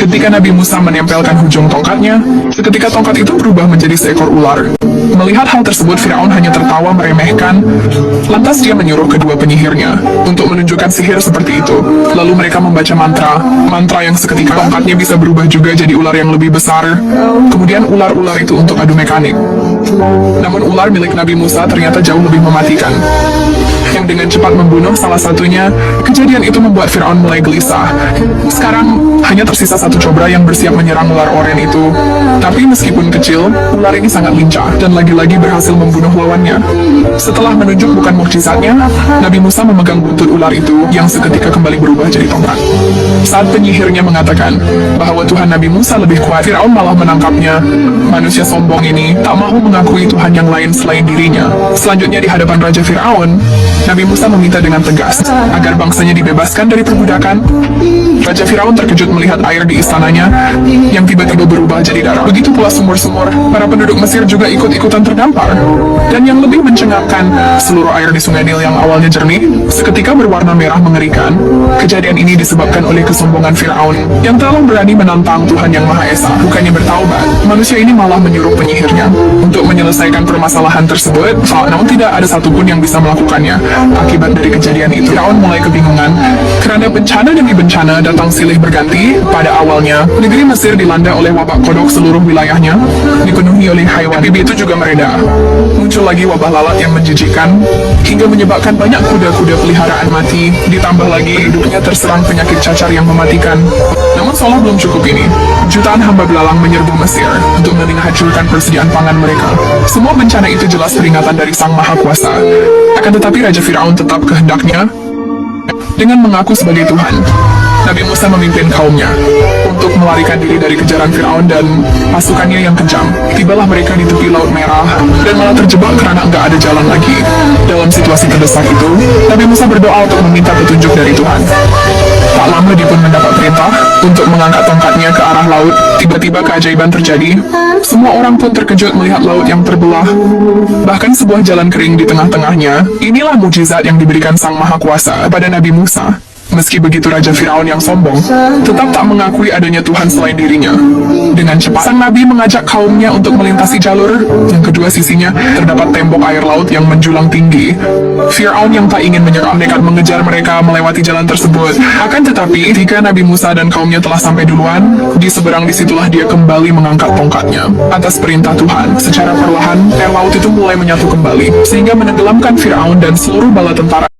Ketika Nabi Musa menempelkan ujung tongkatnya, seketika tongkat itu berubah menjadi seekor ular. Melihat hal tersebut, Firaun hanya tertawa meremehkan. Lantas dia menyuruh kedua penyihirnya untuk menunjukkan sihir seperti itu. Lalu mereka membaca mantra yang seketika tongkatnya bisa berubah juga jadi ular yang lebih besar. Kemudian ular-ular itu untuk adu mekanik. Namun ular milik Nabi Musa ternyata jauh lebih mematikan, yang dengan cepat membunuh salah satunya. Kejadian itu membuat Firaun mulai gelisah. Sekarang hanya tersisa satu cobra yang bersiap menyerang ular oranye itu. Tapi meskipun kecil, ular ini sangat lincah dan lagi-lagi berhasil membunuh lawannya. Setelah menunjuk bukan mukjizatnya, Nabi Musa memegang buntut ular itu yang seketika kembali berubah jadi tongkat. Saat penyihirnya mengatakan bahwa Tuhan Nabi Musa lebih kuat, Firaun malah menangkapnya. Manusia sombong ini tak mau mengakui Tuhan yang lain selain dirinya. Selanjutnya di hadapan Raja Firaun, Nabi Musa meminta dengan tegas agar bangsanya dibebaskan dari perbudakan. Raja Firaun terkejut melihat air di istananya yang tiba-tiba berubah jadi darah. Begitu pula sumur-sumur. Para penduduk Mesir juga ikut-ikutan terdampar. Dan yang lebih mencengangkan, seluruh air di Sungai Nil yang awalnya jernih seketika berwarna merah mengerikan. Kejadian ini disebabkan oleh kesombongan Firaun yang terlalu berani menantang Tuhan yang Maha Esa. Bukannya bertaubat, manusia ini malah menyuruh penyihirnya untuk menyelesaikan permasalahan tersebut, namun tidak ada satupun yang bisa melakukannya. Akibat dari kejadian itu, Firaun mulai kebingungan karena bencana demi bencana datang silih berganti. Pada awalnya, negeri Mesir dilanda oleh wabak kodok, seluruh wilayahnya dipenuhi oleh haiwan. Bibi itu juga mereda. Muncul lagi wabah lalat yang menjijikkan hingga menyebabkan banyak kuda-kuda peliharaan mati. Ditambah lagi hidupnya terserang penyakit cacar yang mematikan. Namun seolah belum cukup ini, jutaan hamba belalang menyerbu Mesir untuk menghancurkan persediaan pangan mereka. Semua bencana itu jelas peringatan dari Sang Maha Kuasa. Akan tetapi Raja Firaun tetap kehendaknya dengan mengaku sebagai Tuhan. Nabi Musa memimpin kaumnya untuk melarikan diri dari kejaran Firaun dan pasukannya yang kejam. Tibalah mereka di tepi Laut Merah dan malah terjebak karena enggak ada jalan lagi. Dalam situasi terdesak itu, Nabi Musa berdoa untuk meminta petunjuk dari Tuhan. Tak lama dia pun mendapat perintah untuk mengangkat tongkatnya ke arah laut. Tiba-tiba keajaiban terjadi. Semua orang pun terkejut melihat laut yang terbelah. Bahkan sebuah jalan kering di tengah-tengahnya. Inilah mukjizat yang diberikan Sang Maha Kuasa kepada Nabi Musa. Meski begitu, Raja Firaun yang sombong tetap tak mengakui adanya Tuhan selain dirinya. Dengan cepat, sang Nabi mengajak kaumnya untuk melintasi jalur. Yang kedua sisinya terdapat tembok air laut yang menjulang tinggi. Firaun yang tak ingin menyerah nekat mengejar mereka melewati jalan tersebut. Akan tetapi, ketika Nabi Musa dan kaumnya telah sampai duluan, di seberang disitulah dia kembali mengangkat tongkatnya. Atas perintah Tuhan, secara perlahan air laut itu mulai menyatu kembali, sehingga menenggelamkan Firaun dan seluruh bala tentara